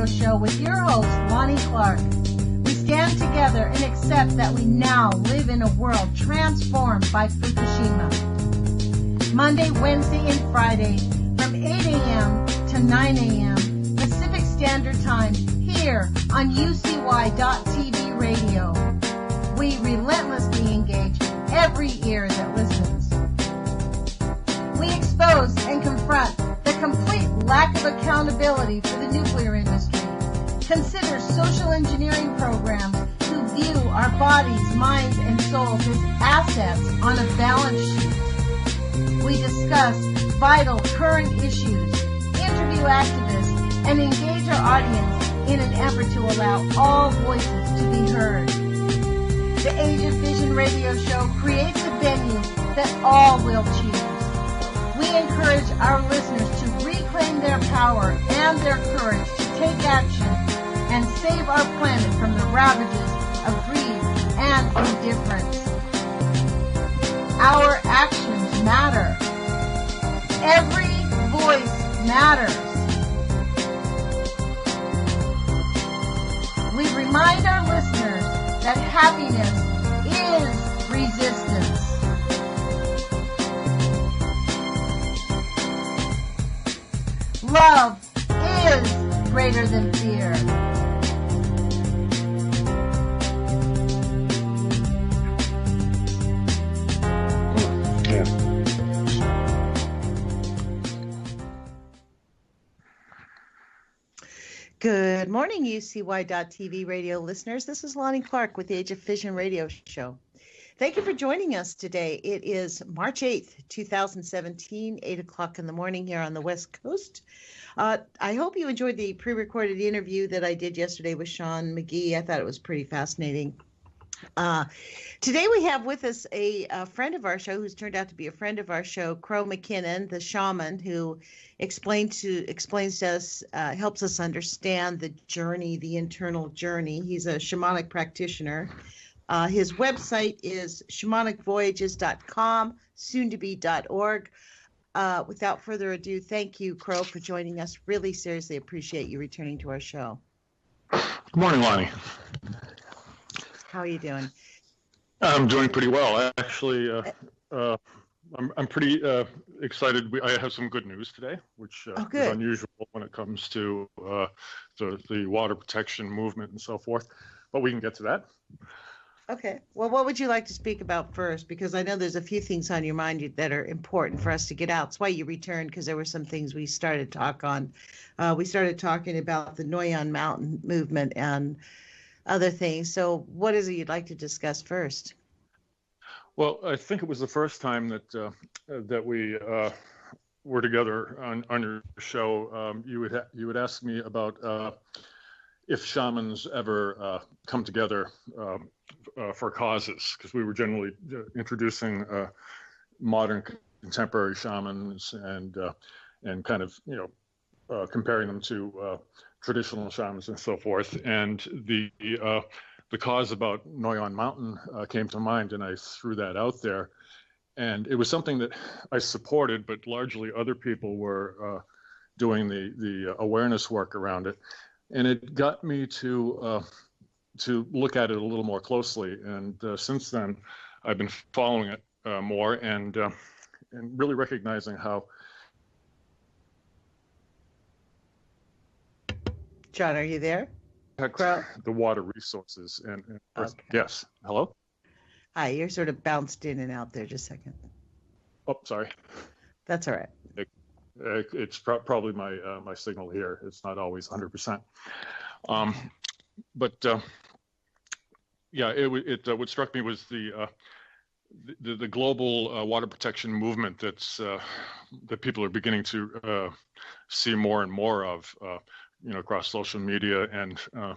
Radio Show with your host, Lonnie Clark. We stand together and accept that we now live in a world transformed by Fukushima. Monday, Wednesday, and Friday from 8 a.m. to 9 a.m. Pacific Standard Time here on UCY.TV Radio. We relentlessly engage every ear that listens. We expose and confront the complete lack of accountability for the nuclear industry. Consider social engineering programs who view our bodies, minds, and souls as assets on a balance sheet. We discuss vital current issues, interview activists, and engage our audience in an effort to allow all voices to be heard. The Age of Fission radio show creates a venue that all will choose. We encourage our listeners to reclaim their power and their courage to take action and save our planet from the ravages of greed and indifference. Our actions matter. Every voice matters. We remind our listeners that happiness is resistance. Love is greater than fear. Good morning, UCY.TV radio listeners. This is Lonnie Clark with the Age of Fission radio show. Thank you for joining us today. It is March 8th, 2017, 8 o'clock in the morning here on the West Coast. I hope you enjoyed the pre-recorded interview that I did yesterday with Sean McGee. I thought it was pretty fascinating. Today we have with us a friend of our show who's turned out to be a friend of our show, Crow McKinnon, the shaman, who explains to us, helps us understand the journey, the internal journey. He's a shamanic practitioner. His website is shamanicvoyages.com, soon to be.org. Without further ado, thank you, Crow, for joining us. Really seriously appreciate you returning to our show. Good morning, Lonnie. How are you doing? I'm doing pretty well. Actually, I'm pretty excited. I have some good news today, which is unusual when it comes to the water protection movement and so forth. But we can get to that. Okay. Well, what would you like to speak about first? Because I know there's a few things on your mind that are important for us to get out. That's why you returned, because there were some things we started talk on. We started talking about the Noyon mountain movement and other things. So what is it you'd like to discuss first? Well, I think it was the first time that we were together on your show. You would ask me about if shamans ever come together for causes, because we were generally introducing modern contemporary shamans and kind of comparing them to traditional shamans and so forth. And the cause about Noyon Mountain came to mind, and I threw that out there. And it was something that I supported, but largely other people were doing the awareness work around it. And it got me to look at it a little more closely. And since then, I've been following it more and really recognizing how. John, are you there? The water resources and okay. Yes. Hello? Hi, you're sort of bounced in and out there. Just a second. Oh, sorry. That's all right. It's probably my signal here. It's not always 100%. But what struck me was the global water protection movement that people are beginning to see more and more of, across social media and a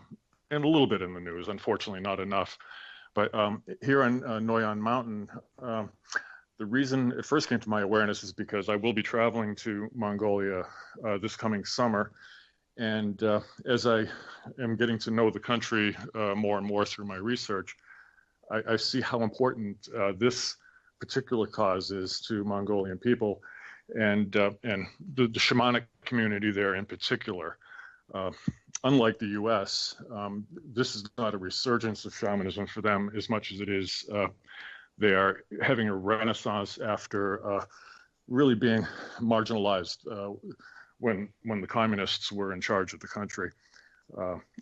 little bit in the news. Unfortunately, not enough. But here on Noyon Mountain, the reason it first came to my awareness is because I will be traveling to Mongolia this coming summer. And as I am getting to know the country more and more through my research, I see how important this particular cause is to Mongolian people and the shamanic community there in particular. unlike the U.S., this is not a resurgence of shamanism for them as much as it is they are having a renaissance after really being marginalized when the communists were in charge of the country.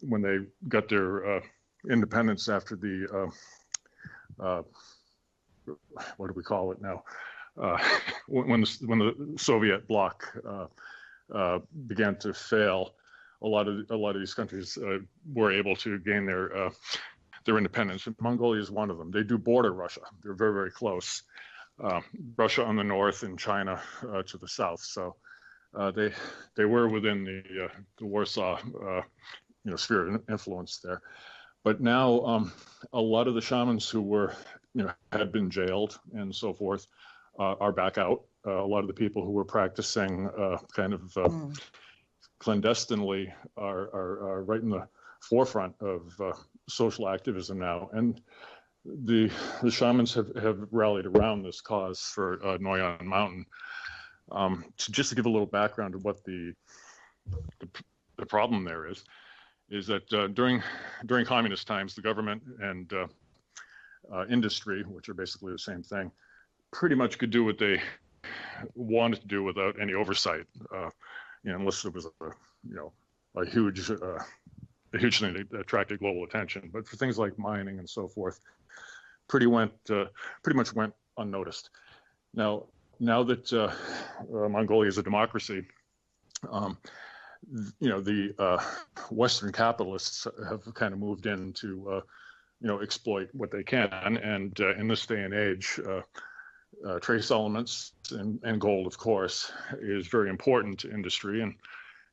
When they got their independence after the what do we call it now? When the Soviet bloc began to fail, a lot of these countries were able to gain their independence. And Mongolia is one of them. They do border Russia. They're very, very close. Russia on the north and China to the south. So they were within the Warsaw sphere of influence there. But now a lot of the shamans who were had been jailed and so forth are back out. A lot of the people who were practicing clandestinely are right in the forefront of social activism now, and the shamans have rallied around this cause for Noyon Mountain. Just to give a little background of what the problem there is that during communist times, the government and industry, which are basically the same thing, pretty much could do what they wanted to do without any oversight, unless it was a huge thing that attracted global attention. But for things like mining and so forth, pretty much went unnoticed. Now that Mongolia is a democracy, the Western capitalists have kind of moved in to exploit what they can, and in this day and age, trace elements and gold, of course, is very important to industry,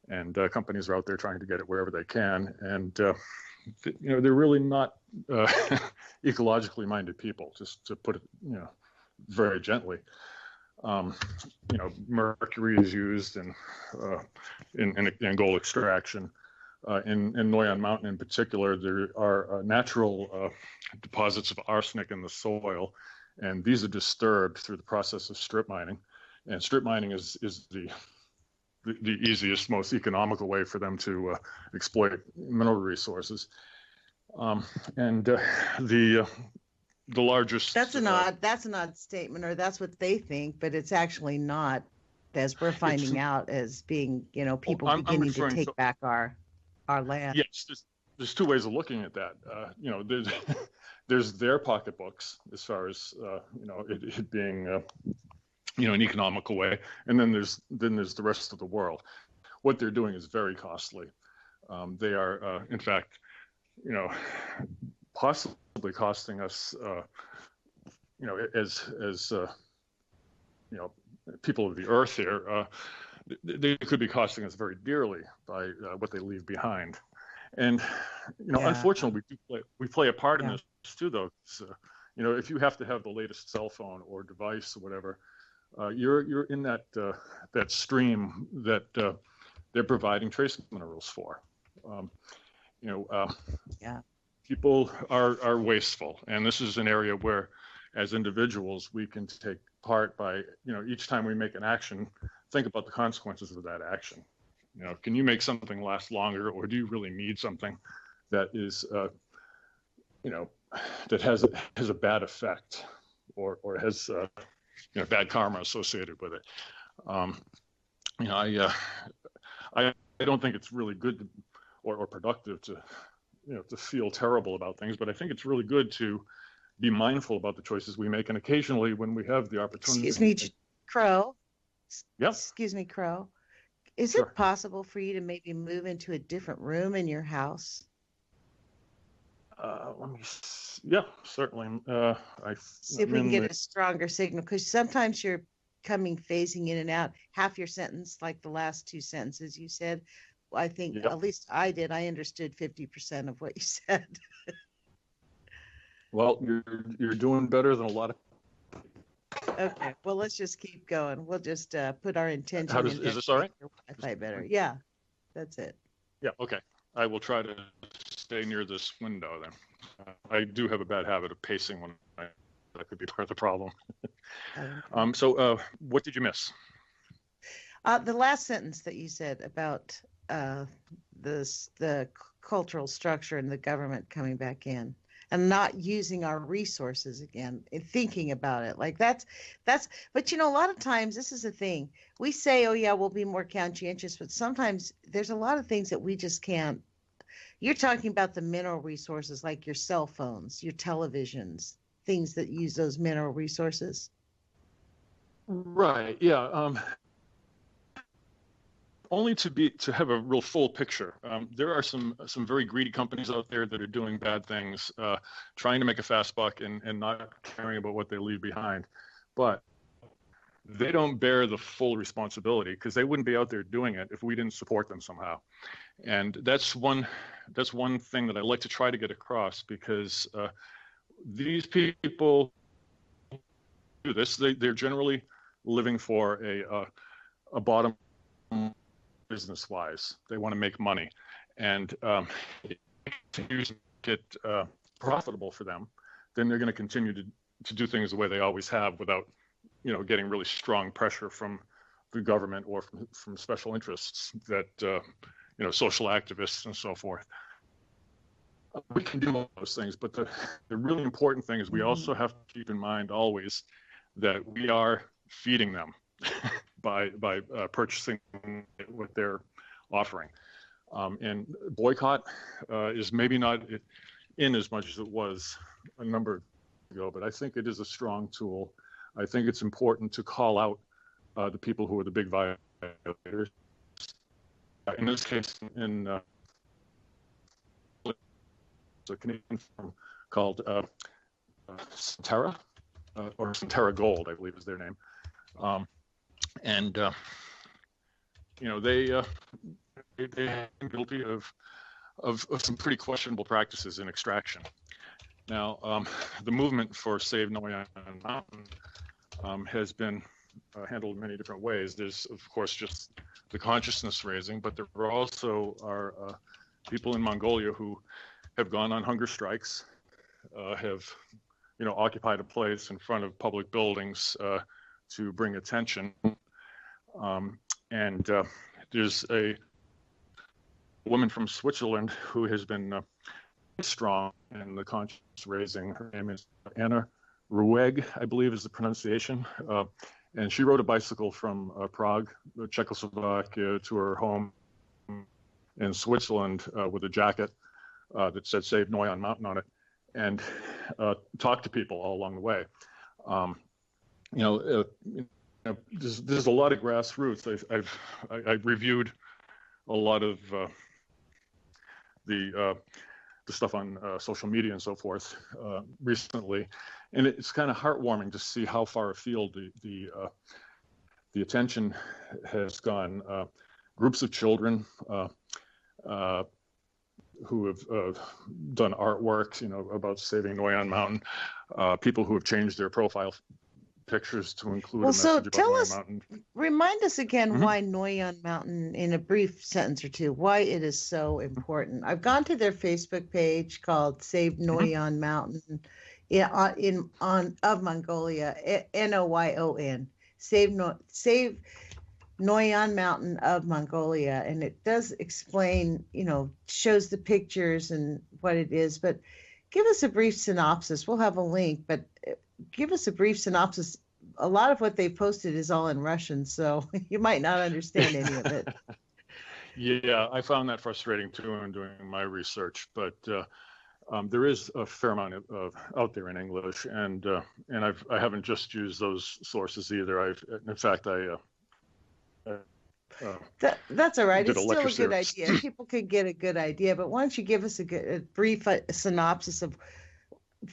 and companies are out there trying to get it wherever they can, and they're really not ecologically minded people, just to put it very gently. Mercury is used in gold extraction. In Noyon Mountain in particular, there are natural deposits of arsenic in the soil, and these are disturbed through the process of strip mining. And strip mining is the easiest, most economical way for them to exploit mineral resources. The largest. That's an odd statement, or that's what they think, but it's actually not, as we're finding out, as being people beginning to take back our land. Yes, there's two ways of looking at that. There's their pocketbooks as far as it being an economical way, and then there's the rest of the world. What they're doing is very costly. They are in fact possibly costing us as people of the earth here, they could be costing us very dearly by what they leave behind. And unfortunately, we play a part in this too, though. If you have to have the latest cell phone or device or whatever, you're in that stream that they're providing trace minerals for. People are wasteful, and this is an area where, as individuals, we can take part by each time we make an action, think about the consequences of that action. Can you make something last longer, or do you really need something that is that has a bad effect, or has bad karma associated with it? I don't think it's really good or productive to feel terrible about things, but I think it's really good to be mindful about the choices we make, and occasionally when we have the opportunity. Excuse me, Crow. Yep. Excuse me, Crow. Is Sure. it possible for you to maybe move into a different room in your house? Yeah, certainly. See if we can get a stronger signal, because sometimes you're phasing in and out. Half your sentence, like the last two sentences you said, I think, at least I did, I understood 50% of what you said. Well, you're doing better than a lot of. Okay, well, let's just keep going. We'll just put our intention. Is this all right? Wi-Fi better. Yeah, that's it. Yeah, okay. I will try to stay near this window then. I do have a bad habit of pacing when that could be part of the problem. So what did you miss? The last sentence that you said about uh, the cultural structure and the government coming back in and not using our resources again and thinking about it like that's but a lot of times this is the thing we say, oh yeah, we'll be more conscientious, but sometimes there's a lot of things that we just can't. You're talking about the mineral resources like your cell phones, your televisions, things that use those mineral resources. Right. Yeah. Only to have a real full picture. There are some very greedy companies out there that are doing bad things, trying to make a fast buck and not caring about what they leave behind. But they don't bear the full responsibility because they wouldn't be out there doing it if we didn't support them somehow. And that's one thing that I like to try to get across, because these people do this. They're generally living for a bottom business wise. They want to make money, and to get profitable for them, then they're going to continue to do things the way they always have without getting really strong pressure from the government or from special interests that social activists and so forth. We can do all those things, but the really important thing is we also have to keep in mind always that we are feeding them by purchasing what they're offering. And boycott is maybe not in as much as it was a number of years ago, but I think it is a strong tool. I think it's important to call out the people who are the big violators. In this case, in a Canadian firm called Centerra, or Centerra Gold, I believe is their name. And they have been guilty of some pretty questionable practices in extraction. Now, the movement for Save Noyon Mountain has been handled in many different ways. There's, of course, just the consciousness raising, but there also are people in Mongolia who have gone on hunger strikes, have occupied a place in front of public buildings to bring attention. And there's a woman from Switzerland who has been strong in the conscience raising. Her name is Anna Rueg, I believe is the pronunciation. And she rode a bicycle from Prague, Czechoslovakia, to her home in Switzerland with a jacket that said Save Noyon Mountain on it, and talked to people all along the way. There's a lot of grassroots. I've reviewed a lot of the stuff on social media and so forth recently, and it's kind of heartwarming to see how far afield the attention has gone. Groups of children who have done artwork, about saving Noyon Mountain, people who have changed their profile pictures to include a message about Noyon Mountain. Remind us again why Noyon Mountain, in a brief sentence or two, why it is so important. I've gone to their Facebook page called Save Noyon Mountain of Mongolia, Noyon. Save Noyon Mountain of Mongolia, and it does explain, shows the pictures and what it is, but give us a brief synopsis. We'll have a link, but give us a brief synopsis. A lot of what they posted is all in Russian, so you might not understand any of it. Yeah, I found that frustrating too in doing my research, but there is a fair amount of out there in English, and I haven't just used those sources either. In fact, that's all right. It's still a good series. idea. People could get a good idea, but why don't you give us a brief synopsis of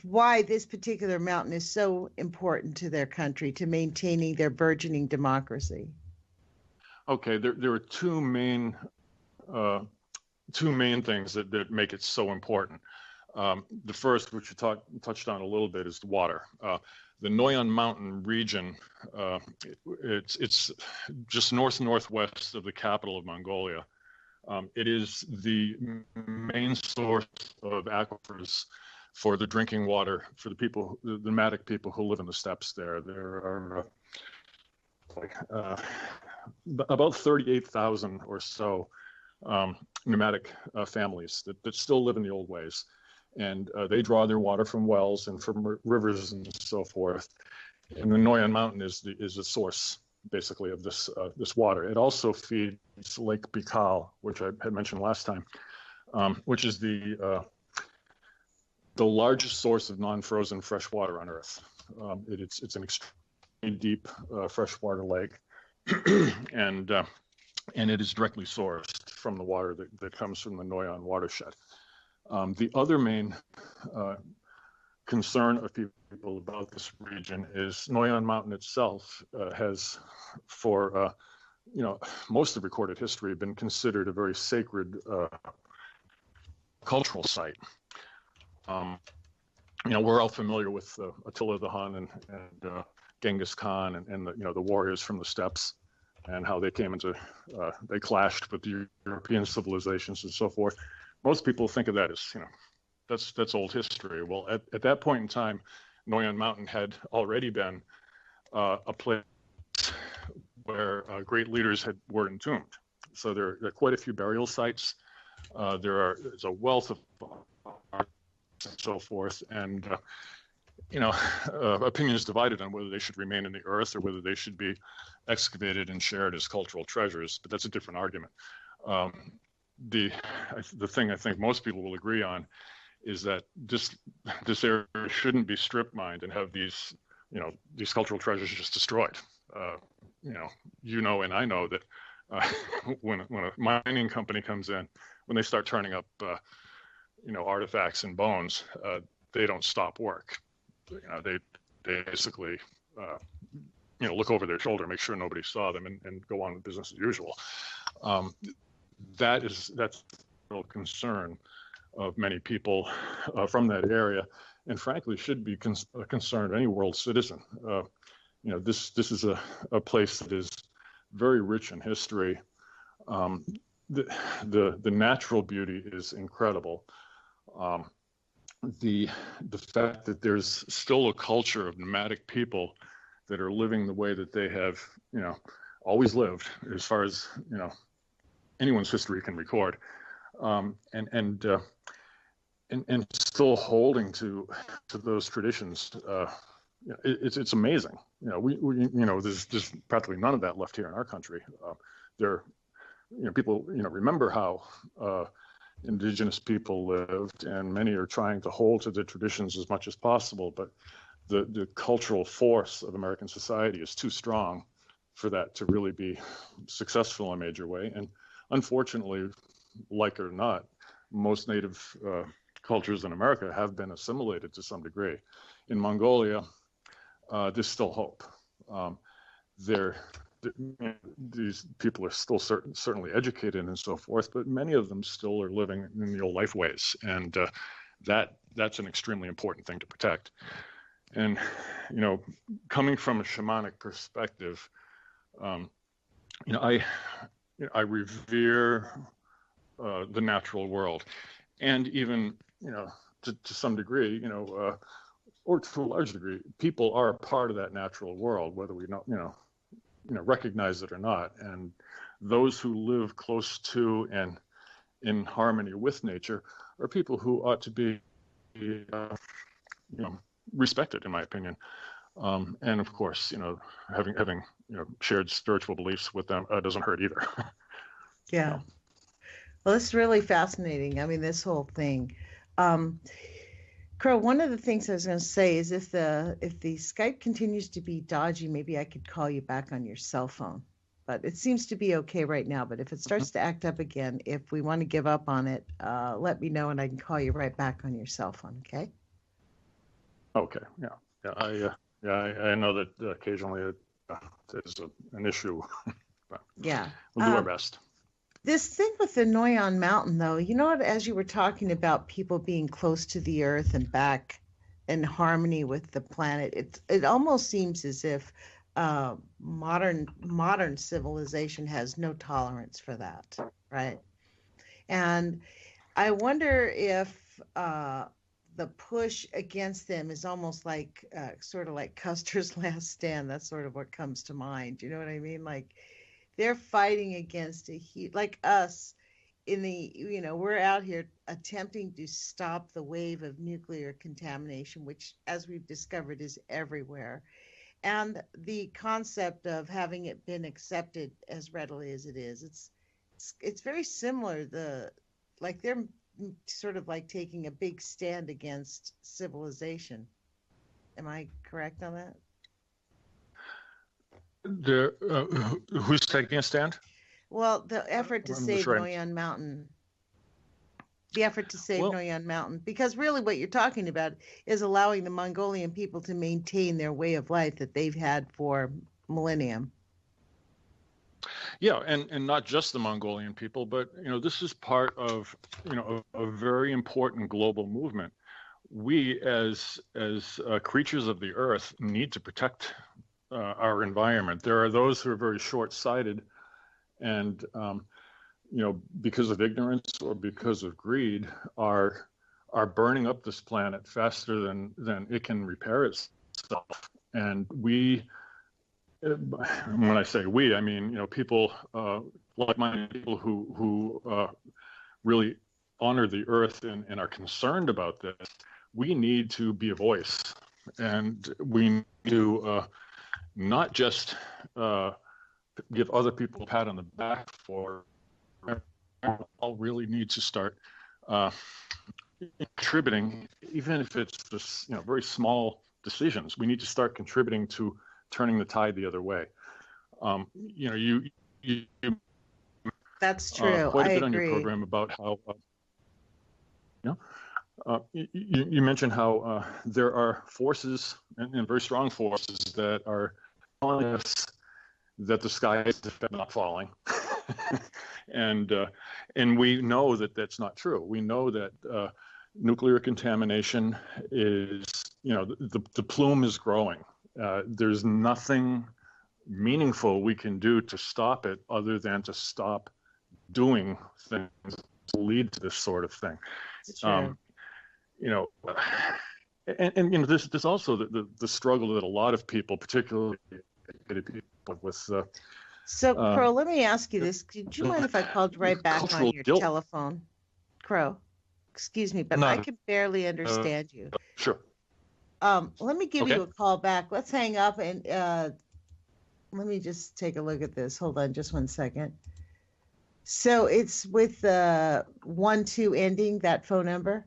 why this particular mountain is so important to their country, to maintaining their burgeoning democracy? Okay, there are two main things that make it so important. The first, which you touched on a little bit, is the water. The Noyon Mountain region, it's just northwest of the capital of Mongolia. It is the main source of aquifers for the drinking water for the nomadic people who live in the steppes there. There are about 38,000 or so nomadic families that still live in the old ways. And they draw their water from wells and from rivers and so forth. And the Noyon Mountain is the source, basically, of this water. It also feeds Lake Baikal, which I had mentioned last time, which is the largest source of non-frozen fresh water on Earth. It's an extremely deep freshwater lake, and it is directly sourced from the water that comes from the Noyon watershed. The other main concern of people about this region is Noyon Mountain itself has, for most of recorded history, been considered a very sacred cultural site. We're all familiar with Attila the Hun and Genghis Khan and the warriors from the steppes, and how they came into they clashed with the European civilizations and so forth. Most people think of that as that's old history. Well, at that point in time, Noyon Mountain had already been a place where great leaders were entombed. So there are quite a few burial sites. There's a wealth of art and so forth, and opinions divided on whether they should remain in the earth or whether they should be excavated and shared as cultural treasures. But that's a different argument. The thing I think most people will agree on is that this area shouldn't be strip mined and have these cultural treasures just destroyed. And I know that when a mining company comes in, when they start turning up artifacts and bones, they don't stop work. They basically look over their shoulder, make sure nobody saw them, and go on with business as usual. That's a real concern of many people from that area, and frankly should be a concern of any world citizen. This is a place that is very rich in history. The natural beauty is incredible. The fact that there's still a culture of nomadic people that are living the way that they have always lived, as far as anyone's history can record, and still holding to those traditions. It's amazing. There's practically none of that left here in our country. People remember how indigenous people lived, and many are trying to hold to the traditions as much as possible. But the cultural force of American society is too strong for that to really be successful in a major way. And unfortunately, like it or not, most native cultures in America have been assimilated to some degree. In Mongolia, there's still hope. These people are still certainly educated and so forth, but many of them still are living in the old life ways, and that's an extremely important thing to protect. And coming from a shamanic perspective, I revere the natural world, and even to some degree, or to a large degree, people are a part of that natural world, whether we recognize it or not. And those who live close to and in harmony with nature are people who ought to be respected, in my opinion. And of course, having shared spiritual beliefs with them doesn't hurt either. Yeah. Well, it's really fascinating. I mean, this whole thing. Crow, one of the things I was going to say is if the Skype continues to be dodgy, maybe I could call you back on your cell phone. But it seems to be okay right now. But if it starts to act up again, if we want to give up on it, let me know and I can call you right back on your cell phone. Okay? Okay. Yeah. I know that occasionally there's an issue. But yeah. We'll do our best. This thing with the Noyon Mountain, though, as you were talking about people being close to the earth and back in harmony with the planet, it almost seems as if modern civilization has no tolerance for that, right? And I wonder if the push against them is almost like sort of like Custer's Last Stand. That's sort of what comes to mind. You know what I mean? Like, they're fighting against like us we're out here attempting to stop the wave of nuclear contamination, which, as we've discovered, is everywhere. And the concept of having it been accepted as readily as it is, it's very similar. Like they're sort of like taking a big stand against civilization. Am I correct on that? Who's taking a stand? Well, the effort to I'm just save writing. Noyon Mountain, the effort to save Well, Noyon Mountain, because really what you're talking about is allowing the Mongolian people to maintain their way of life that they've had for millennium. yeah, and not just the Mongolian people, but this is part of a very important global movement. We as creatures of the earth need to protect our environment. There are those who are very short-sighted and because of ignorance or because of greed, are burning up this planet faster than it can repair itself. And when I say we, I mean people, like-minded people who really honor the earth and are concerned about this. We need to be a voice, and we need to not just give other people a pat on the back for. All really need to start contributing, even if it's just very small decisions. We need to start contributing to turning the tide the other way. You That's true. quite I a bit on your agree. program about how you mentioned how there are forces and very strong forces that are telling us that the sky is not falling. And we know that that's not true. We know that nuclear contamination is, the plume is growing. There's nothing meaningful we can do to stop it other than to stop doing things to lead to this sort of thing. It's true. And there's also the struggle that a lot of people, particularly educated people with So, Crow, let me ask you this. Could you mind if I called right back on cultural your guilt. telephone? Crow, excuse me, but I Not can barely understand you. sure. Let me give Okay. you a call back. Let's hang up and let me just take a look at this. Hold on just one second. So it's with the 1-2 ending, that phone number?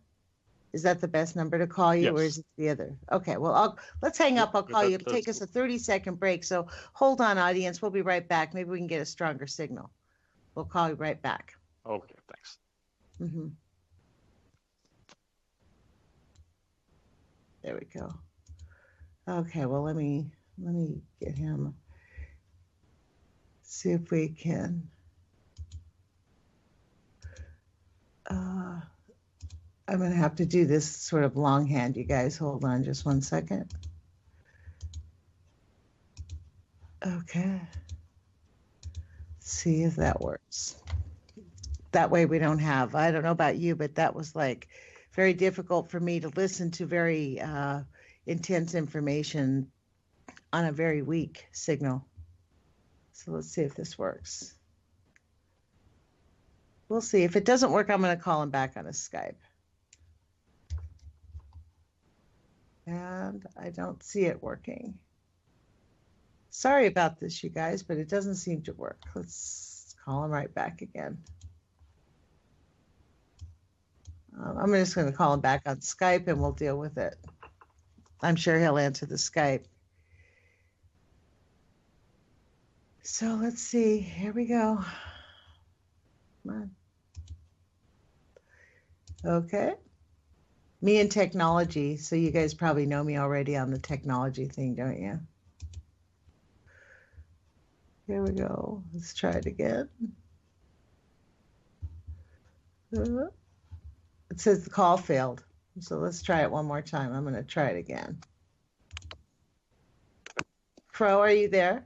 Is that the best number to call you, or is Yes. it the other? Okay, well, let's hang up. I'll call you. It'll take us a 30-second break. So hold on, audience. We'll be right back. Maybe we can get a stronger signal. We'll call you right back. Okay, thanks. Mm-hmm. There we go. Okay, well, let me get him. See if we can. I'm going to have to do this sort of longhand, you guys. Hold on just one second. Okay. See if that works. That way we don't have, I don't know about you, but that was like very difficult for me to listen to very intense information on a very weak signal. So let's see if this works. We'll see. If it doesn't work, I'm going to call him back on his Skype. And I don't see it working. Sorry about this, you guys, but it doesn't seem to work. Let's call him right back again. I'm just going to call him back on Skype and we'll deal with it. I'm sure he'll answer the Skype. So let's see. Here we go. Come on. Okay. Me and technology. So you guys probably know me already on the technology thing, don't you? Here we go. Let's try it again. It says the call failed. So let's try it one more time. I'm going to try it again. Crow, are you there?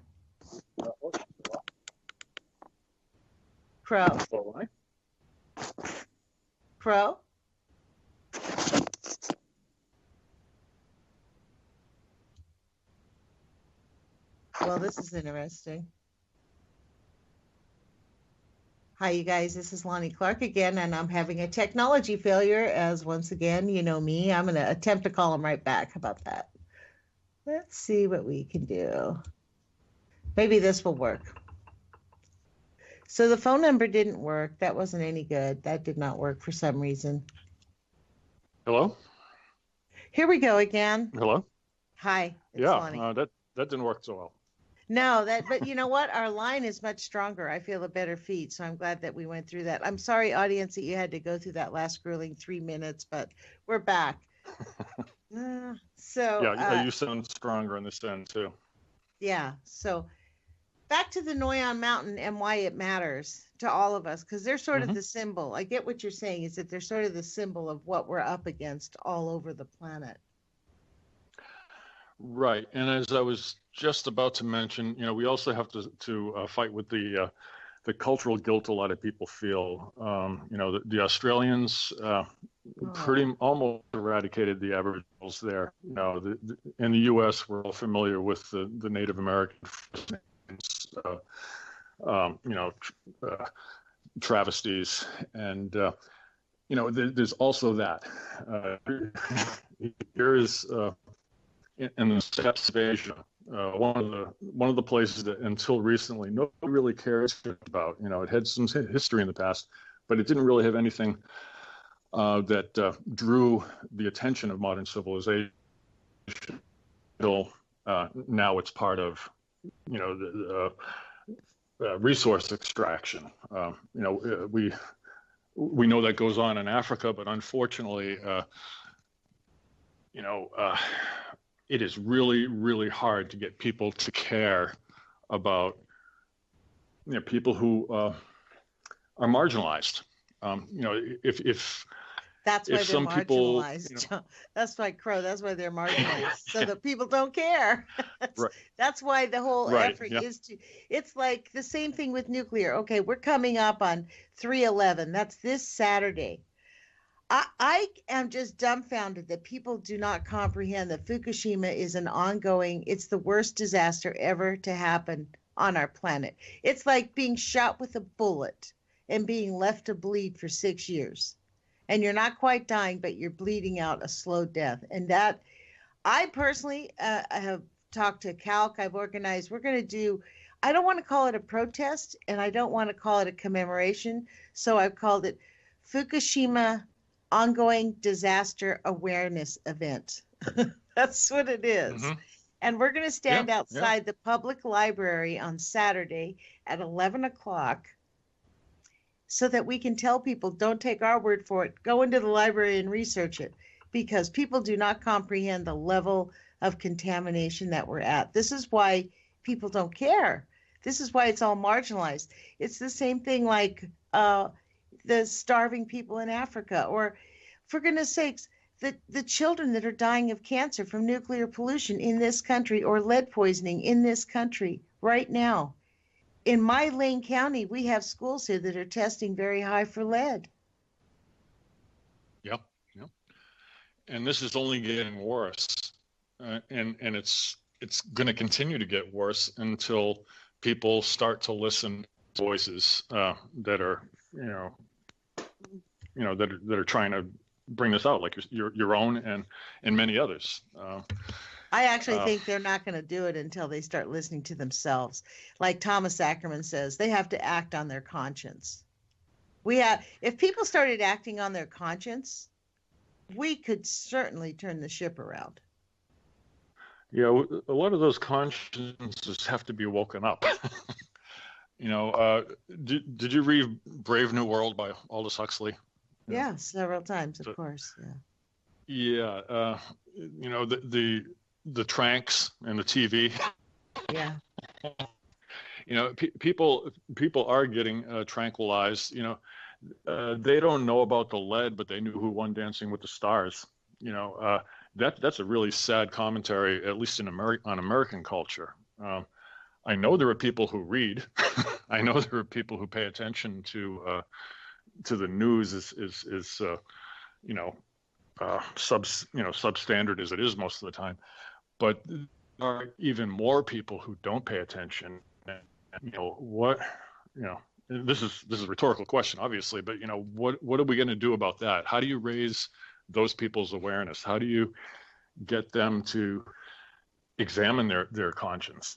Crow? Crow? Well, this is interesting. Hi, you guys. This is Lonnie Clark again, and I'm having a technology failure as once again, you know me. I'm going to attempt to call him right back. How about that? Let's see what we can do. Maybe this will work. So the phone number didn't work. That wasn't any good. That did not work for some reason. Hello? Here we go again. Hello? Hi, it's Yeah, Lonnie. that didn't work so well. No, but you know what? Our line is much stronger. I feel a better feed, so I'm glad that we went through that. I'm sorry, audience, that you had to go through that last grueling 3 minutes, but we're back. You sound stronger on this end too. Yeah. So back to the Noyon Mountain and why it matters to all of us, because they're sort of the symbol. I get what you're saying, is that they're sort of the symbol of what we're up against all over the planet. Right, and as I was just about to mention, we also have to fight with the cultural guilt a lot of people feel. The Australians almost eradicated the Aboriginals there. In the U.S., we're all familiar with the Native American travesties, and there's also that. Here is. In the steppes of Asia, one of the places that until recently nobody really cares about. It had some history in the past, but it didn't really have anything that drew the attention of modern civilization. Until now, it's part of the resource extraction. We know that goes on in Africa, but unfortunately, it is really, really hard to get people to care about people who are marginalized. If that's why they're some marginalized. People, that's why they're marginalized, so that people don't care. Right. That's why the whole effort is to. It's like the same thing with nuclear. Okay, we're coming up on 3/11. That's this Saturday. I am just dumbfounded that people do not comprehend that Fukushima is it's the worst disaster ever to happen on our planet. It's like being shot with a bullet and being left to bleed for 6 years. And you're not quite dying, but you're bleeding out a slow death. And that, I personally have talked to Calc, we're going to do, I don't want to call it a protest, and I don't want to call it a commemoration. So I've called it Fukushima Ongoing Disaster Awareness Event. That's what it is. Mm-hmm. And we're going to stand outside the public library on Saturday at 11 o'clock so that we can tell people, don't take our word for it, go into the library and research it, because people do not comprehend the level of contamination that we're at. This is why people don't care. This is why it's all marginalized. It's the same thing like the starving people in Africa, or for goodness sakes, the children that are dying of cancer from nuclear pollution in this country, or lead poisoning in this country right now. In my Lane County, we have schools here that are testing very high for lead. Yep. And this is only getting worse, and it's going to continue to get worse until people start to listen to voices that are that are trying to bring this out, like your own and many others. I actually think they're not going to do it until they start listening to themselves. Like Thomas Ackerman says, they have to act on their conscience. If people started acting on their conscience, we could certainly turn the ship around. Yeah, a lot of those consciences have to be woken up. Did you read Brave New World by Aldous Huxley? Yeah, several times, of course. Yeah. The tranks and the TV. Yeah. People are getting tranquilized. They don't know about the lead, but they knew who won Dancing with the Stars. That's a really sad commentary, at least on American culture. I know there are people who read. I know there are people who pay attention to the news substandard as it is most of the time, but there are even more people who don't pay attention. this is a rhetorical question, obviously, but what are we going to do about that? How do you raise those people's awareness? How do you get them to examine their conscience?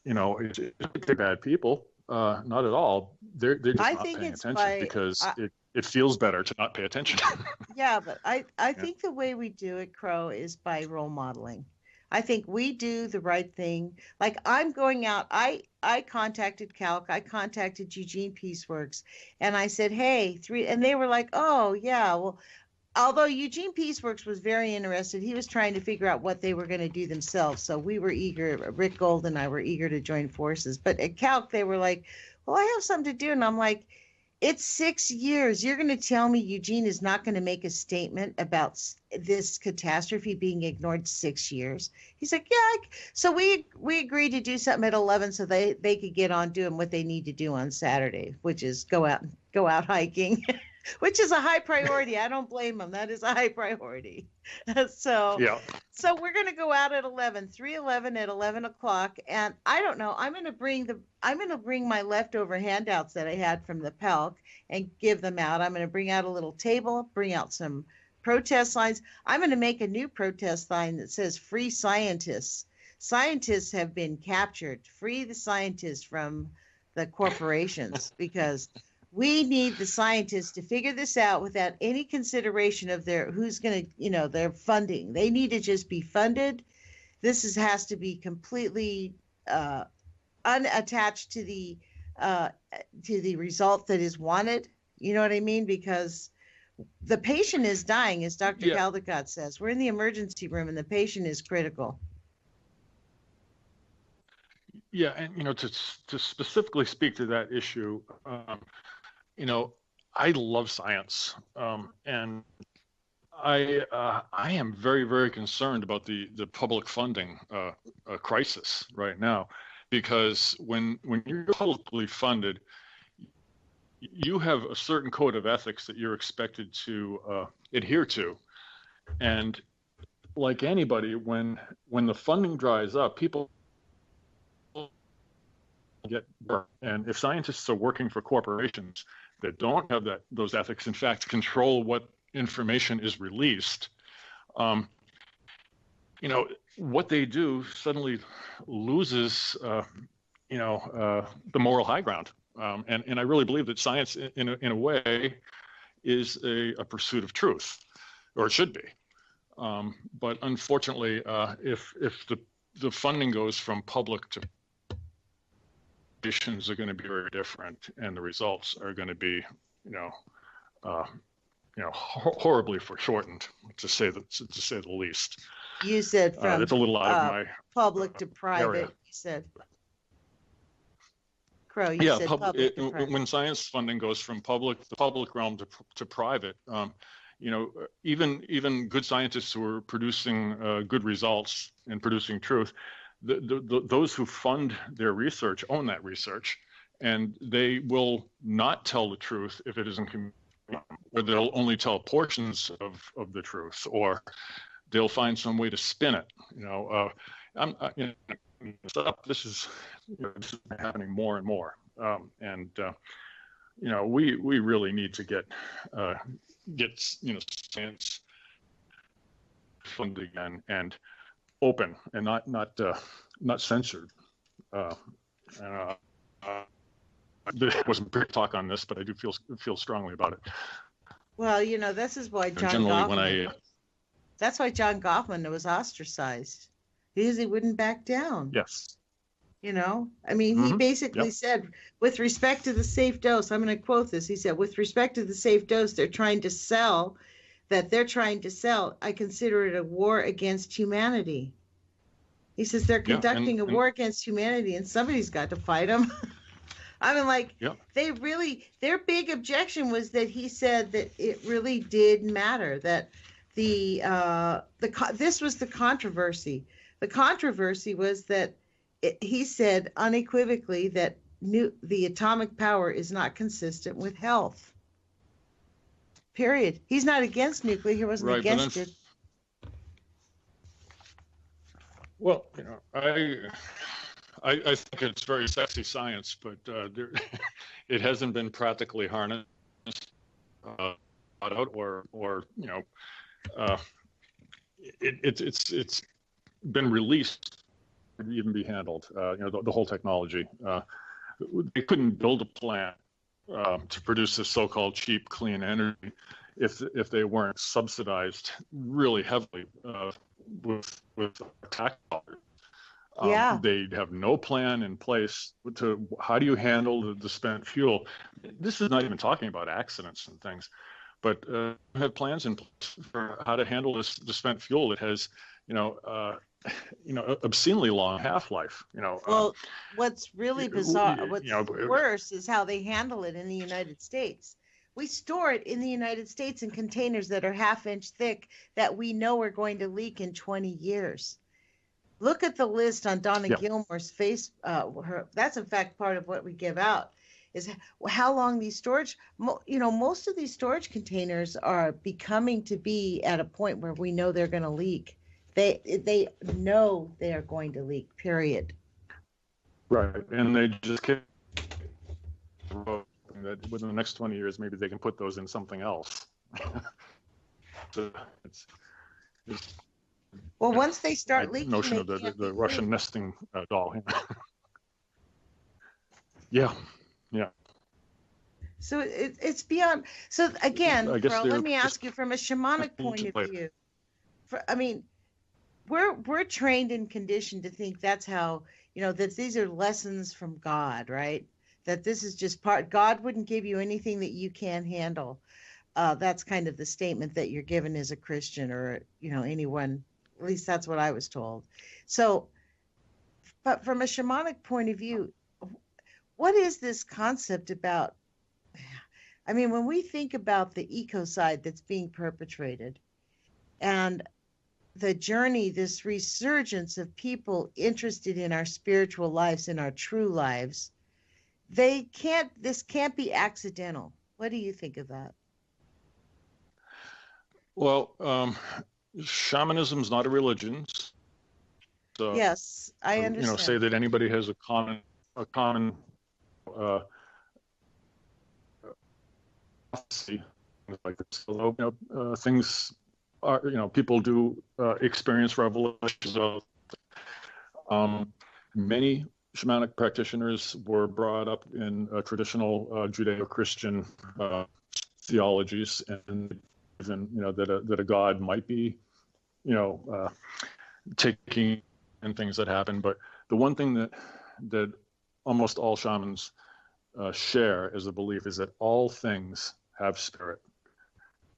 They're bad people, not at all. They're just not paying attention because it feels better to not pay attention. Yeah, but I think the way we do it, Crow, is by role modeling. I think we do the right thing. Like I'm going out, I contacted Calc, I contacted Eugene Peaceworks, and I said, hey, and they were like, oh yeah, well, although Eugene Peaceworks was very interested, he was trying to figure out what they were going to do themselves. So we were eager, Rick Gold and I were eager to join forces. But at Calc, they were like, well, I have something to do. And I'm like, it's 6 years. You're going to tell me Eugene is not going to make a statement about this catastrophe being ignored 6 years? He's like, yeah. So we agreed to do something at 11 so they could get on doing what they need to do on Saturday, which is go out hiking. Which is a high priority. I don't blame them. That is a high priority. So we're going to go out at 3:11 at 11 o'clock. And I don't know, I'm going to bring my leftover handouts that I had from the PELC and give them out. I'm going to bring out a little table, bring out some protest signs. I'm going to make a new protest sign that says free scientists. Scientists have been captured. Free the scientists from the corporations, because we need the scientists to figure this out without any consideration of who's going to, their funding. They need to just be funded. This has to be completely unattached to the result that is wanted. You know what I mean? Because the patient is dying, as Dr. Caldecott says. We're in the emergency room and the patient is critical. Yeah, and to specifically speak to that issue, I love science, and I am very, very concerned about the public funding crisis right now, because when you're publicly funded, you have a certain code of ethics that you're expected to adhere to, and like anybody, when the funding dries up, people get burned. And if scientists are working for corporations that don't have those ethics, in fact, control what information is released, what they do suddenly loses, the moral high ground. And I really believe that science, in a way, is a pursuit of truth, or it should be. But unfortunately, if the funding goes from public to conditions are going to be very different, and the results are going to be, horribly foreshortened, to say the least. You said from that's a little out of my public to private. Area. You said, Crow. You said public to private. When science funding goes from the public realm to private, even good scientists who are producing good results and producing truth. Those who fund their research own that research, and they will not tell the truth if it isn't, or they'll only tell portions of the truth, or they'll find some way to spin it. This is happening more and more, and we really need to get science funded again and open and not censored. There wasn't big talk on this, but I do feel strongly about it. Well, this is why John Goffman. That's why John Goffman was ostracized, because he wouldn't back down. Yes. He basically said, with respect to the safe dose, I'm going to quote this. He said, with respect to the safe dose they're trying to sell, I consider it a war against humanity. He says they're conducting a war against humanity, and somebody's got to fight them. Their big objection was that he said that it really did matter, that this was the controversy. The controversy was that he said unequivocally that the atomic power is not consistent with health. Period. He's not against nuclear. He wasn't against it. Well, I think it's very sexy science, but it hasn't been practically harnessed out, or uh, it's been released to even be handled. The whole technology. They couldn't build a plant to produce this so-called cheap, clean energy if they weren't subsidized really heavily with tax dollars. Yeah. They have no plan in place to how do you handle the spent fuel. This is not even talking about accidents and things, but have plans in place for how to handle the spent fuel that has, obscenely long half-life. Well, what's really bizarre, what's worse is how they handle it in the United States. We store it in the United States in containers that are half-inch thick that we know are going to leak in 20 years. Look at the list on Donna Gilmore's face. That's in fact part of what we give out is how long these storage, most of these storage containers are becoming to be at a point where we know they're going to leak. They know they are going to leak, period. Right. And they just keep that within the next 20 years, maybe they can put those in something else. So it's well, once they start leaking, notion of the Russian nesting doll. Yeah. So it's beyond. So again, let me ask you from a shamanic point of view. We're trained and conditioned to think that's how, that these are lessons from God, right? That this is just God wouldn't give you anything that you can't handle. That's kind of the statement that you're given as a Christian or, anyone. At least that's what I was told. So, but from a shamanic point of view, what is this concept about? When we think about the ecocide that's being perpetrated and the journey, this resurgence of people interested in our spiritual lives, in our true lives, this can't be accidental. What do you think of that? Well, shamanism is not a religion. So, yes, I understand. Say that anybody has a common prophecy, like this. Although things are, people do experience revelations of. Many shamanic practitioners were brought up in traditional Judeo-Christian theologies, and even that a god might be taking and things that happen. But the one thing that almost all shamans share as a belief is that all things have spirit,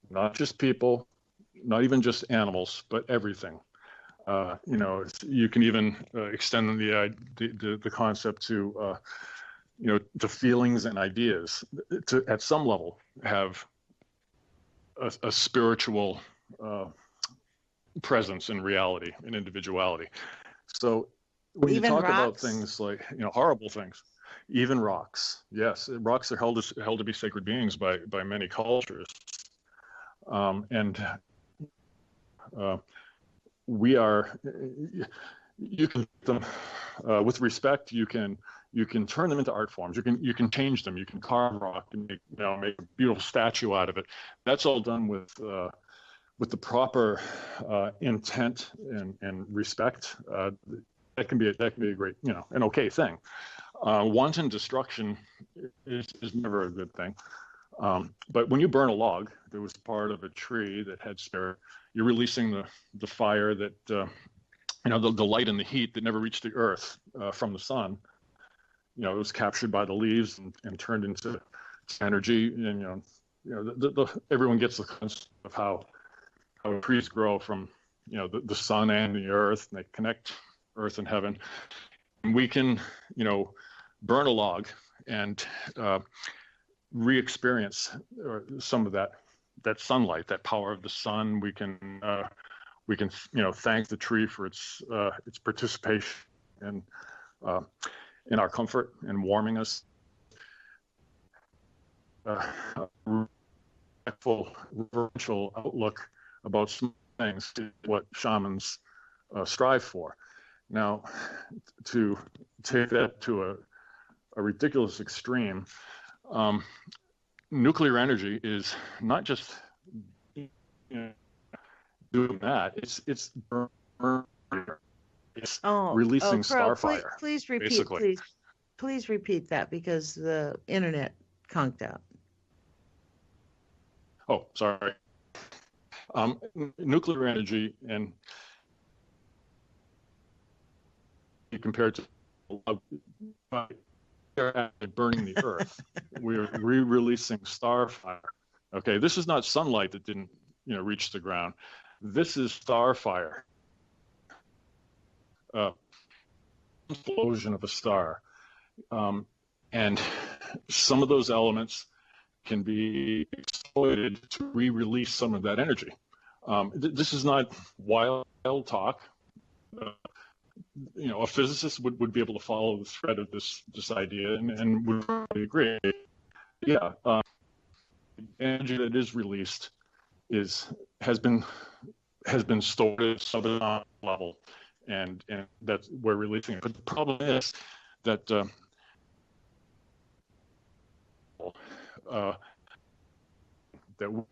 not just people, not even just animals, but everything. You can even extend the concept to to feelings and ideas to at some level have a spiritual presence in reality and individuality. So when even you talk rocks? about things like horrible things, even rocks, yes, rocks are held to be sacred beings by many cultures, and we are. You can them with respect. You can turn them into art forms. You can change them. You can carve rock and make a beautiful statue out of it. That's all done with the proper intent and respect. That can be a great, an okay thing. Wanton destruction is never a good thing. But when you burn a log that was part of a tree that had spirit, you're releasing the fire that the light and the heat that never reached the earth from the sun. It was captured by the leaves and turned into energy. And everyone gets the concept of how trees grow from the sun and the earth, and they connect earth and heaven. And we can burn a log and re-experience some of that sunlight, that power of the sun. We can thank the tree for its participation in our comfort and warming us. Full reverential outlook about some things is what shamans strive for. Now, to take that to a ridiculous extreme, nuclear energy is not just doing that. It's releasing Crow, starfire. Please repeat, basically. please repeat that because the internet conked out. Oh, sorry. Nuclear energy and compared to burning the earth, we're re-releasing starfire. Okay, this is not sunlight that didn't reach the ground. This is starfire. Explosion of a star. And some of those elements can be exploited to re-release some of that energy. This is not wild talk. A physicist would be able to follow the thread of this idea and would probably agree. Yeah, energy that is released has been stored at subatomic level, and that's we're releasing it. But the problem is that that we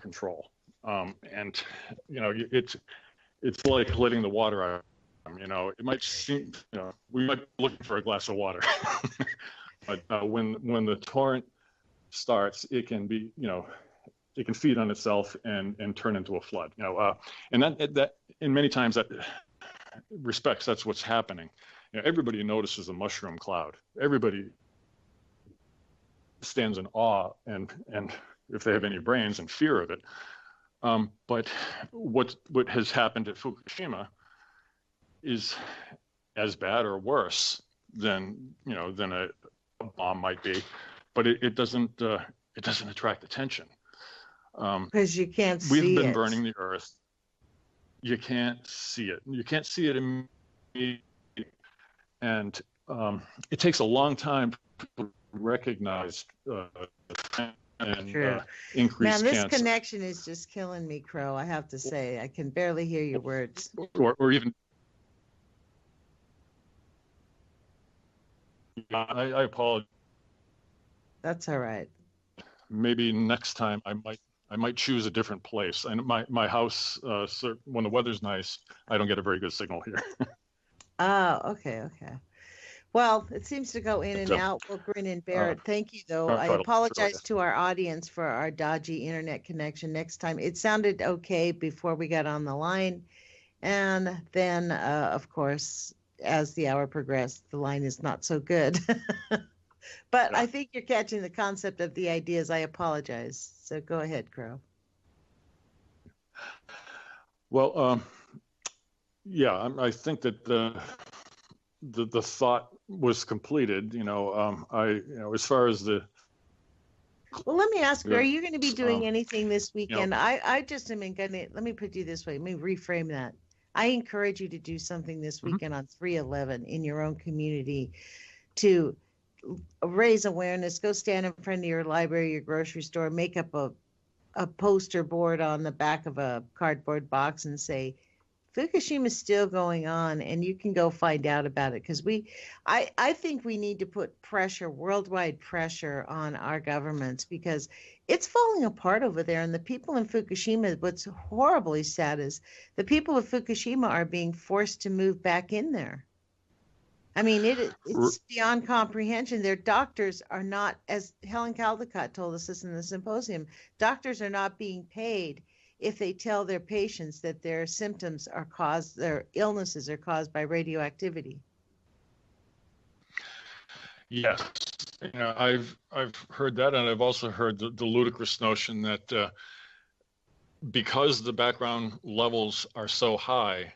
control, and it's like letting the water out. It might seem, we might be looking for a glass of water, but when the torrent starts, it can be, it can feed on itself and turn into a flood. And that in many times that respects, that's what's happening. Everybody notices a mushroom cloud. Everybody stands in awe and if they have any brains, in fear of it. But what has happened at Fukushima is as bad or worse than a bomb might be, but it doesn't attract attention because you can't see it. We've been burning the earth. You can't see it. You can't see it immediately, and it takes a long time to recognize and increase Man, this cancer. connection is just killing me, Crow. I have to say, I can barely hear your words. Or even. I apologize. That's all right. Maybe next time I might choose a different place. And my house, when the weather's nice, I don't get a very good signal here. Oh, okay. Well, it seems to go in and out. We'll grin and bear it. Thank you, though. I apologize to our audience for our dodgy internet connection next time. It sounded okay before we got on the line. And then, of course, as the hour progressed, the line is not so good. But I think you're catching the concept of the ideas. I apologize. So go ahead, Crow. Well, yeah, I think that the thought was completed. As far as the. Well, let me ask you: are you going to be doing anything this weekend? I just am going to. Let me put you this way. Let me reframe that. I encourage you to do something this weekend on 3/11 in your own community to raise awareness. Go stand in front of your library, your grocery store, make up a poster board on the back of a cardboard box and say, Fukushima is still going on, and you can go find out about it. Because I think we need to put pressure, worldwide pressure on our governments, because it's falling apart over there. And the people in Fukushima, what's horribly sad is the people of Fukushima are being forced to move back in there. I mean, it's beyond comprehension. Their doctors are not, as Helen Caldecott told us this in the symposium, doctors are not being paid if they tell their patients that their symptoms are caused, their illnesses are caused by radioactivity. Yes, I've heard that, and I've also heard the ludicrous notion that because the background levels are so high,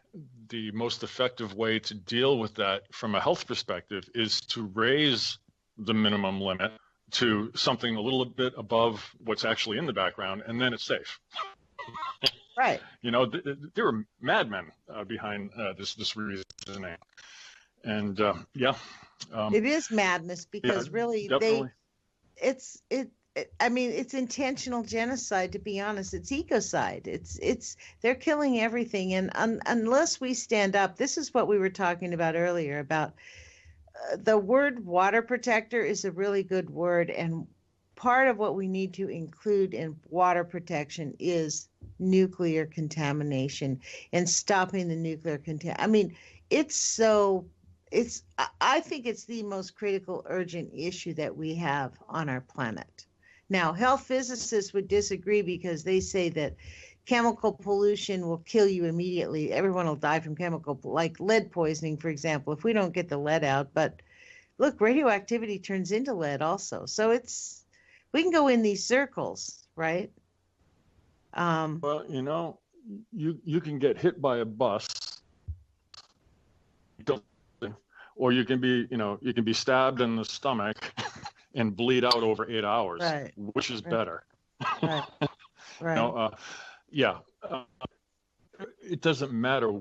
the most effective way to deal with that from a health perspective is to raise the minimum limit to something a little bit above what's actually in the background, and then it's safe. Right. There were madmen behind this reasoning, and it is madness because really definitely. I mean, it's intentional genocide, to be honest. It's ecocide. They're killing everything. And unless we stand up, this is what we were talking about earlier about the word water protector is a really good word. And part of what we need to include in water protection is nuclear contamination and stopping the nuclear I mean, I think it's the most critical, urgent issue that we have on our planet. Now, health physicists would disagree because they say that chemical pollution will kill you immediately. Everyone will die from like lead poisoning, for example, if we don't get the lead out. But look, radioactivity turns into lead also. So we can go in these circles, right? Well, you can get hit by a bus, or you can be stabbed in the stomach and bleed out over 8 hours. Right. Which is better? Right. Right. It doesn't matter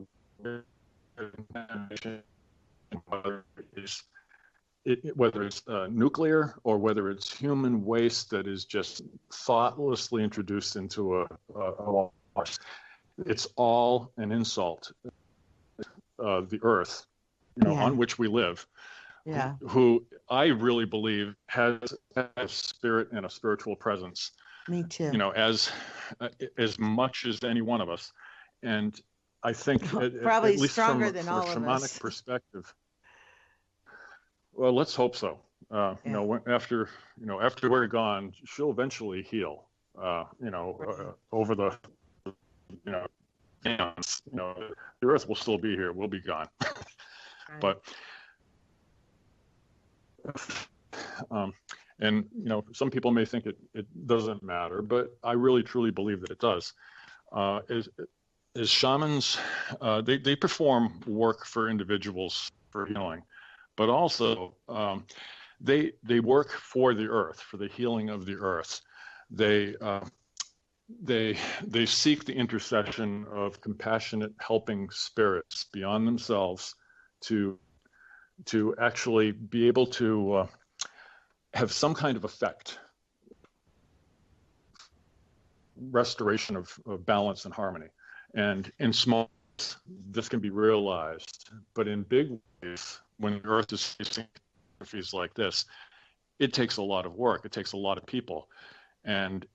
whether it's nuclear or whether it's human waste that is just thoughtlessly introduced into a wash. It's all an insult. The earth, on which we live, who I really believe has a spirit and a spiritual presence. Me too. As much as any one of us, and I think probably at least stronger from than a all of us. shamanic perspective. Well, let's hope so. After we're gone, she'll eventually heal. Over the the earth will still be here. We'll be gone. Right. But some people may think it doesn't matter, but I really truly believe that it does. As shamans, they perform work for individuals for healing, but also they work for the earth, for the healing of the earth. They seek the intercession of compassionate, helping spirits beyond themselves to actually be able to have some kind of effect, restoration of balance and harmony. And in small ways, this can be realized, but in big ways, when the earth is facing catastrophes like this, it takes a lot of work. It takes a lot of people. And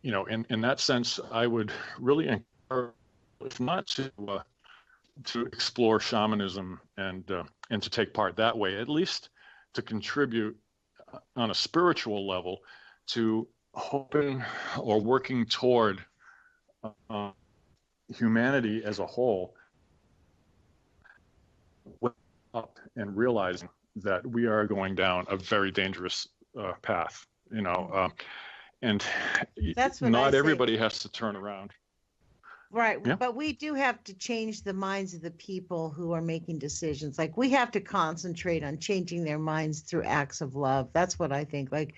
in that sense, I would really encourage, if not to explore shamanism and to take part that way, at least to contribute on a spiritual level to hoping or working toward humanity as a whole, up and realizing that we are going down a very dangerous path, and that's what not everybody has to turn around. Right. Yeah. But we do have to change the minds of the people who are making decisions. Like, we have to concentrate on changing their minds through acts of love. That's what I think. Like,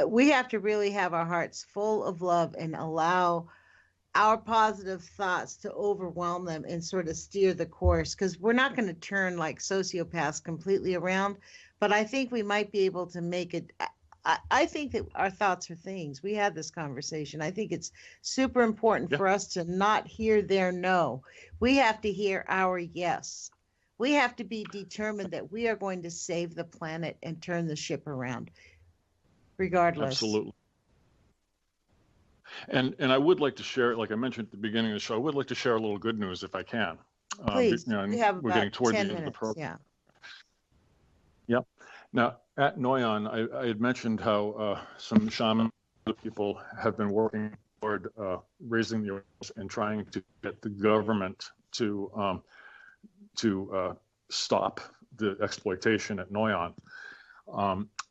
we have to really have our hearts full of love and allow our positive thoughts to overwhelm them and sort of steer the course, because we're not going to turn like sociopaths completely around. But I think we might be able to make it. I think that our thoughts are things. We had this conversation. I think it's super important for us to not hear their no. We have to hear our yes. We have to be determined that we are going to save the planet and turn the ship around, regardless. Absolutely. And I would like to share, like I mentioned at the beginning of the show, I would like to share a little good news if I can. Please. We have we're about getting toward 10 the end minutes. of the program. Yeah. Yep. Now, at Noyon, I had mentioned how some shaman people have been working toward raising the awareness and trying to get the government to stop the exploitation at Noyon.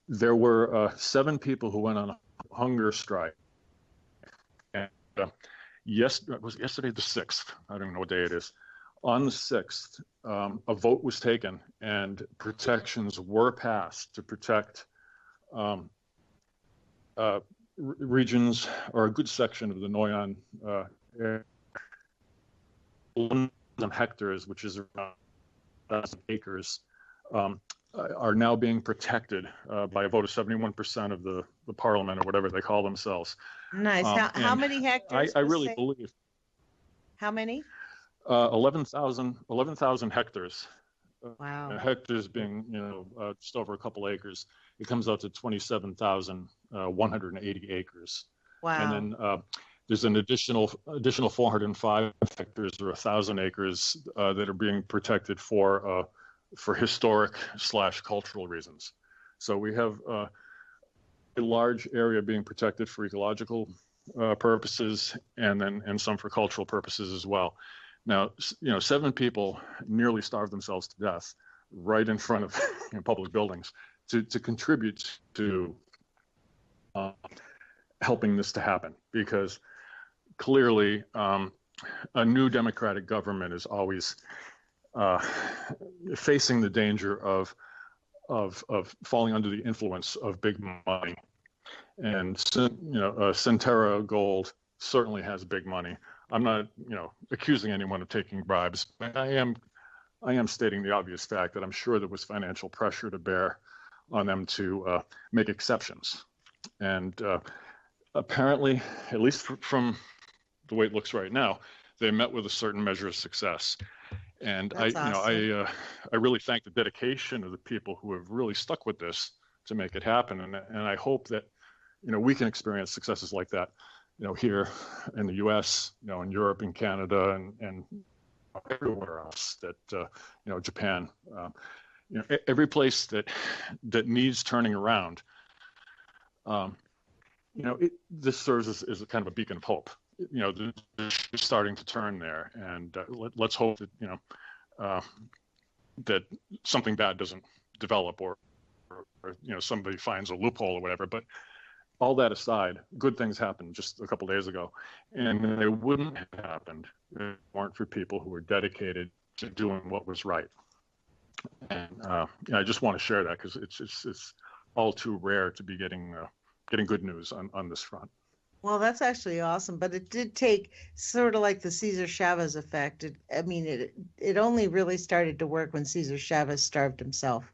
There were 7 people who went on a hunger strike. And it was yesterday the 6th. I don't even know what day it is. On the 6th, a vote was taken and protections were passed to protect regions, or a good section of the Noyon area, 1,000 hectares, which is around 1,000 acres, are now being protected by a vote of 71% of the parliament, or whatever they call themselves. Nice. How many hectares? I really believe. How many? 11,000 hectares. Wow. Hectares being, just over a couple acres. It comes out to 27,180 acres. Wow. And then there's an additional 405 hectares, or 1,000 acres, that are being protected for historic/cultural reasons. So we have a large area being protected for ecological purposes, and some for cultural purposes as well. Now, 7 people nearly starved themselves to death right in front of public buildings to contribute to helping this to happen, because clearly a new democratic government is always facing the danger of falling under the influence of big money. And Centerra Gold certainly has big money. I'm not, accusing anyone of taking bribes, but I am stating the obvious fact that I'm sure there was financial pressure to bear on them to make exceptions. And apparently, at least from the way it looks right now, they met with a certain measure of success. And That's awesome. I really thank the dedication of the people who have really stuck with this to make it happen. And I hope that, we can experience successes like that, here in the U.S., in Europe and Canada, and everywhere else, that, Japan, every place that needs turning around, this serves as a kind of a beacon of hope. They're starting to turn there, and let's hope that, that something bad doesn't develop, or somebody finds a loophole or whatever. But all that aside, good things happened just a couple of days ago, and they wouldn't have happened if it weren't for people who were dedicated to doing what was right. And I just want to share that, because it's all too rare to be getting good news on this front. Well, that's actually awesome, but it did take sort of like the Cesar Chavez effect. It only really started to work when Cesar Chavez starved himself.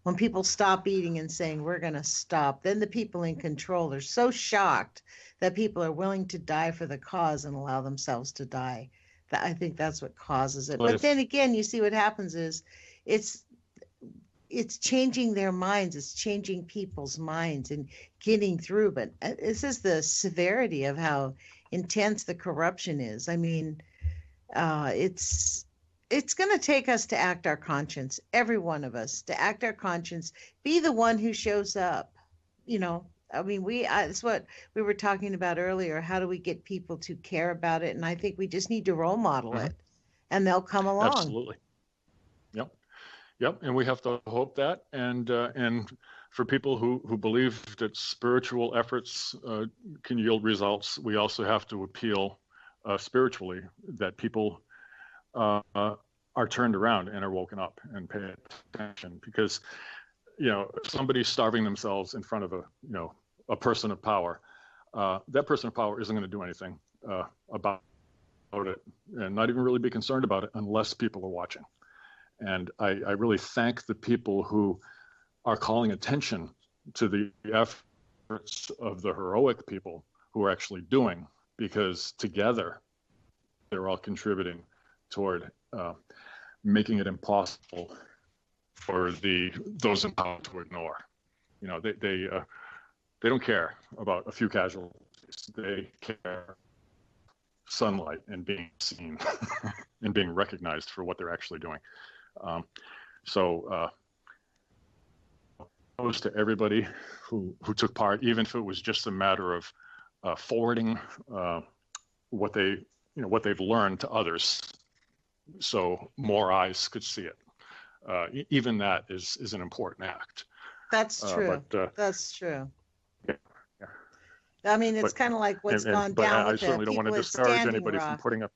When people stop eating and saying, we're going to stop, then the people in control are so shocked that people are willing to die for the cause and allow themselves to die. I think that's what causes it. But then again, you see what happens is it's changing their minds. It's changing people's minds and getting through. But this is the severity of how intense the corruption is. It's going to take us to act our conscience, every one of us, to act our conscience, be the one who shows up. It's what we were talking about earlier. How do we get people to care about it? And I think we just need to role model it, and they'll come along. Absolutely. Yep. And we have to hope that. And for people who believe that spiritual efforts can yield results, we also have to appeal spiritually that people are turned around and are woken up and pay attention, because somebody starving themselves in front of a person of power, that person of power isn't going to do anything about it, and not even really be concerned about it unless people are watching. And I really thank the people who are calling attention to the efforts of the heroic people who are actually doing, because together they're all contributing toward making it impossible for those in power to ignore. They don't care about a few casualties. They care sunlight and being seen and being recognized for what they're actually doing. So to everybody who took part, even if it was just a matter of forwarding what they've learned to others, so more eyes could see it. Even that is an important act. That's true. That's true. Yeah. It's kind of like what's gone down with I certainly don't want to discourage anybody from putting up.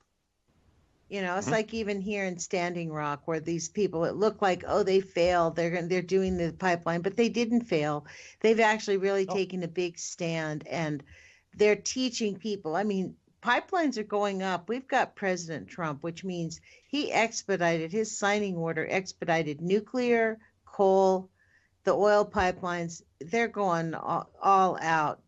It's like even here in Standing Rock, where these people, it looked like, they failed. They're doing the pipeline, but they didn't fail. They've actually really taken a big stand, and they're teaching people. Pipelines are going up. We've got President Trump, which means his signing order expedited nuclear, coal, the oil pipelines, they're going all out,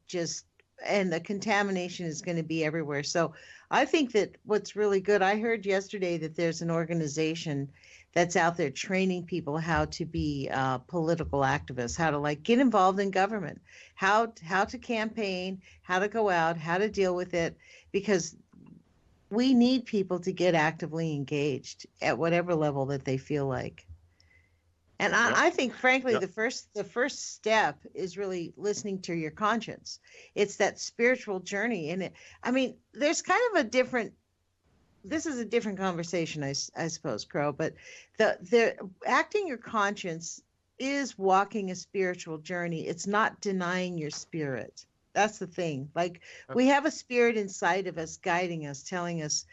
and the contamination is going to be everywhere. So I think that what's really good, I heard yesterday that there's an organization that's out there training people how to be political activists, how to get involved in government, how to campaign, how to go out, how to deal with it, because we need people to get actively engaged at whatever level that they feel like. And I think, frankly, the first step is really listening to your conscience. It's that spiritual journey. And there's kind of this is a different conversation, I suppose, Crow, but the acting your conscience is walking a spiritual journey. It's not denying your spirit. That's the thing. We have a spirit inside of us guiding us, telling us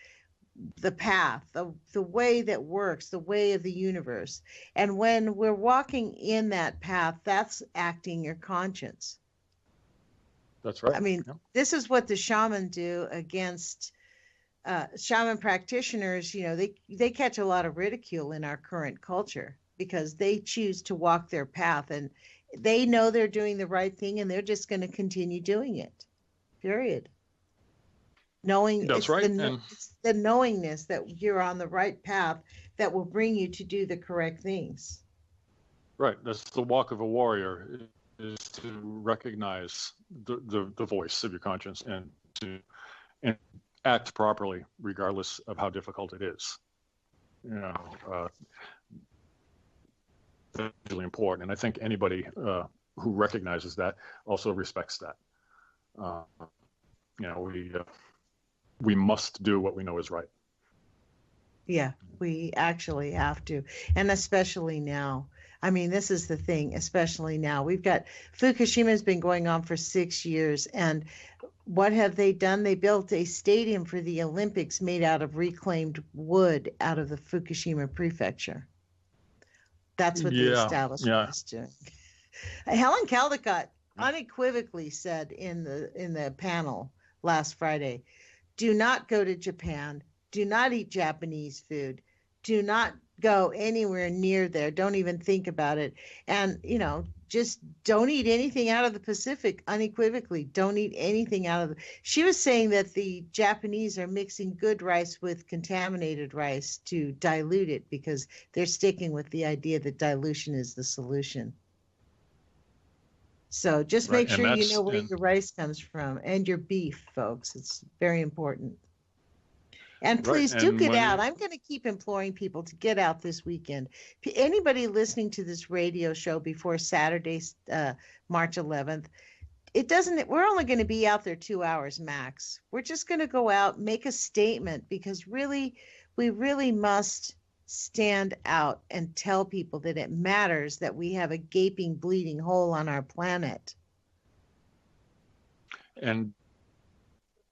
the path, the way that works, the way of the universe. And when we're walking in that path, that's acting your conscience. That's right. This is what the shaman do against shaman practitioners. They catch a lot of ridicule in our current culture because they choose to walk their path, and they know they're doing the right thing, and they're just going to continue doing it, period. Knowing that's right. It's the knowingness that you're on the right path that will bring you to do the correct things. Right. That's the walk of a warrior, is to recognize the voice of your conscience and act properly, regardless of how difficult it is. That's really important. And I think anybody who recognizes that also respects that. We must do what we know is right. Yeah, we actually have to. And especially now. This is the thing, especially now. We've got Fukushima has been going on for 6 years. And what have they done? They built a stadium for the Olympics made out of reclaimed wood out of the Fukushima prefecture. That's what the establishment is doing. Helen Caldicott unequivocally said in the panel last Friday, do not go to Japan. Do not eat Japanese food. Do not go anywhere near there. Don't even think about it. And, just don't eat anything out of the Pacific, unequivocally. Don't eat anything out of She was saying that the Japanese are mixing good rice with contaminated rice to dilute it because they're sticking with the idea that dilution is the solution. So just make sure you know where your rice comes from and your beef, folks. It's very important. And please do get out. I'm going to keep imploring people to get out this weekend. Anybody listening to this radio show before Saturday, March 11th, we're only going to be out there 2 hours max. We're just going to go out, make a statement, because we really must stand out and tell people that it matters that we have a gaping, bleeding hole on our planet. And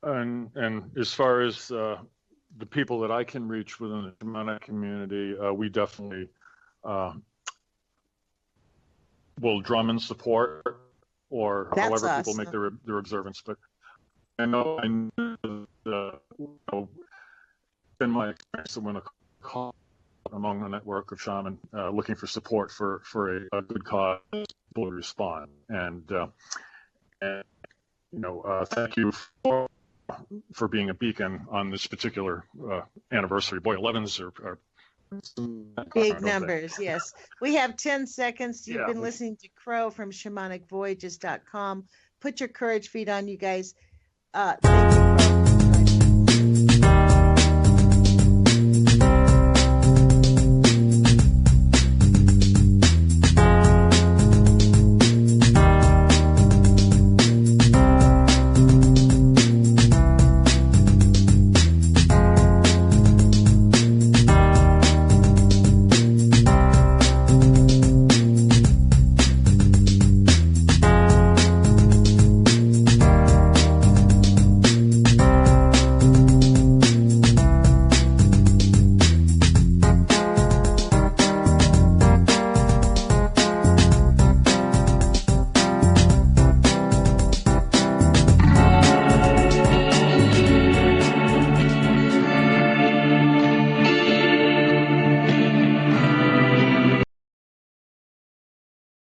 as far as the people that I can reach within the shamanic community, we definitely will drum in support, or That's however people make their observance. But I know in my experience, when a call among the network of shaman looking for support for a good cause, people respond. And thank you for being a beacon on this particular anniversary. Boy, 11s are big numbers. Yes, we have 10 seconds. You've been listening to Crow from shamanicvoyages.com. Put your courage feet on, you guys. Thank you, Crow.